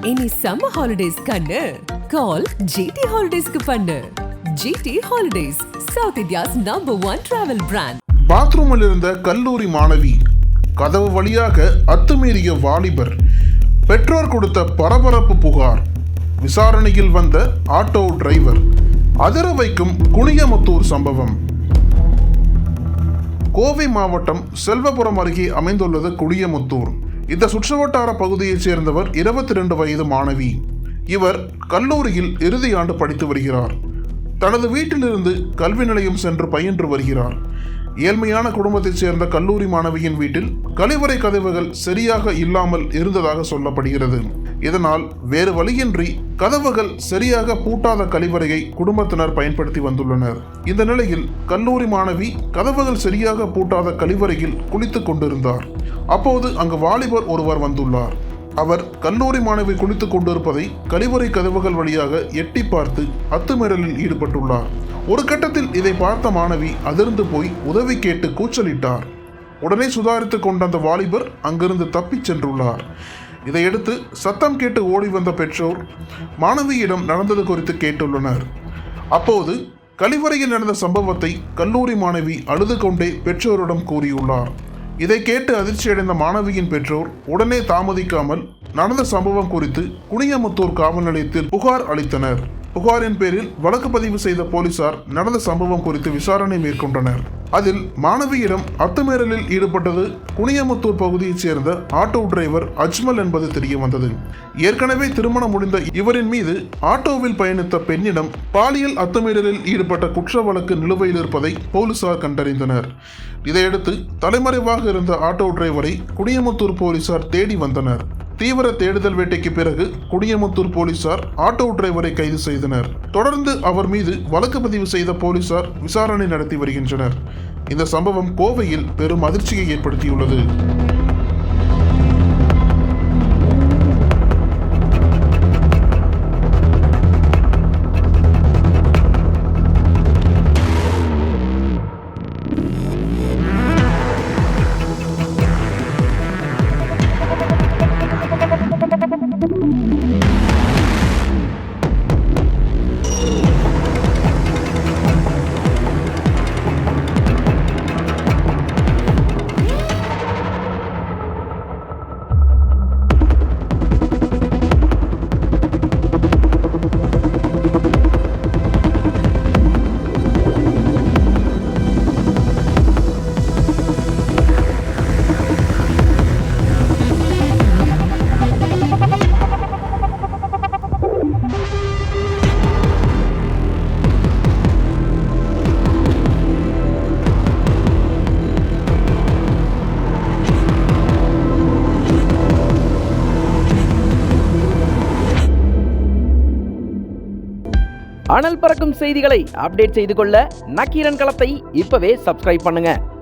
இனி summer holidays கண்ணு கால் GT ஹாலிடேஸ்க்கு பண்ணு. GT holidays, south India's #1 travel brand. பாத்ரூமில் இருந்த கல்லூரி மாணவி, கதவு வழியாக அத்துமீறிய வாலிபர், பெற்றோர் கொடுத்த பரபரப்பு புகார், விசாரணையில் வந்த ஆட்டோ டிரைவர், அதிர வைக்கும் குனியமுத்தூர் சம்பவம். கோவை மாவட்டம் செல்வபுரம் அருகே அமைந்துள்ளது குனியமுத்தூர். இந்த சுற்றுவட்டார பகுதியைச் சேர்ந்தவர் 22 வயது மாணவி. இவர் கல்லூரியில் இறுதி ஆண்டு படித்து வருகிறார். தனது வீட்டிலிருந்து கல்வி நிலையம் சென்று பயின்று வருகிறார். ஏழ்மையான குடும்பத்தைச் சேர்ந்த கல்லூரி மாணவியின் வீட்டில் கழிவறை கதவுகள் சரியாக இல்லாமல் இருந்ததாக சொல்லப்படுகிறது. இதனால் வேறு வழியின்றி கதவுகள் சரியாக பூட்டாத கழிவறையை குடும்பத்தினர் பயன்படுத்தி வந்துள்ளனர். இந்த நிலையில் கல்லூரி மாணவி கதவுகள் சரியாக பூட்டாத கழிவறையில் குளித்துக் கொண்டிருந்தார். அப்போது அங்கு வாலிபர் ஒருவர் வந்துள்ளார். அவர் கல்லூரி மாணவி குளித்துக் கொண்டிருப்பதை கழிவறை கதவுகள் வழியாக எட்டி பார்த்து அத்துமீறலில் ஈடுபட்டுள்ளார். ஒரு கட்டத்தில் இதை பார்த்த மாணவி அதிர்ந்து போய் உதவி கேட்டு கூச்சலிட்டார். உடனே சுதாரித்துக் கொண்ட அந்த வாலிபர் அங்கிருந்து தப்பிச் சென்றுள்ளார். இதையடுத்து சத்தம் கேட்டு ஓடி வந்த பெற்றோர் மாணவியிடம் நடந்தது குறித்து கேட்டுள்ளனர். அப்போது கழிவறையில் நடந்த சம்பவத்தை கல்லூரி மாணவி அழுது கொண்டே பெற்றோரிடம் கூறியுள்ளார். இதை கேட்டு அதிர்ச்சியடைந்த மாணவியின் பெற்றோர் உடனே தாமதிக்காமல் நடந்த சம்பவம் குறித்து குனியமுத்தூர் காவல் நிலையத்தில் புகார் அளித்தனர். புகாரின் பேரில் வழக்கு பதிவு செய்த போலீசார் நடந்த சம்பவம் குறித்து விசாரணை மேற்கொண்டனர். அதில் மாணவியிடம் அத்துமீறலில் ஈடுபட்டது குனியமுத்தூர் பகுதியைச் சேர்ந்த ஆட்டோ டிரைவர் அஜ்மல் என்பது தெரிய வந்தது. ஏற்கனவே திருமணம் முடிந்த இவரின் மீது ஆட்டோவில் பயணித்த பெண்ணிடம் பாலியல் அத்துமீறலில் ஈடுபட்ட குற்ற வழக்கு நிலுவையில் இருப்பதை போலீசார் கண்டறிந்தனர். இதையடுத்து தலைமறைவாக இருந்த ஆட்டோ டிரைவரை குனியமுத்தூர் போலீசார் தேடி வந்தனர். தீவிர தேடுதல் வேட்டைக்கு பிறகு குனியமுத்தூர் போலீசார் ஆட்டோ டிரைவரை கைது செய்தனர். தொடர்ந்து அவர் மீது வழக்கு பதிவு செய்த போலீசார் விசாரணை நடத்தி வருகின்றனர். இந்த சம்பவம் கோவையில் பெரும் அதிர்ச்சியை ஏற்படுத்தியுள்ளது. அனல் பறக்கும் செய்திகளை அப்டேட் செய்து கொள்ள நக்கீரன் களத்தை இப்பவே சப்ஸ்கிரைப் பண்ணுங்க.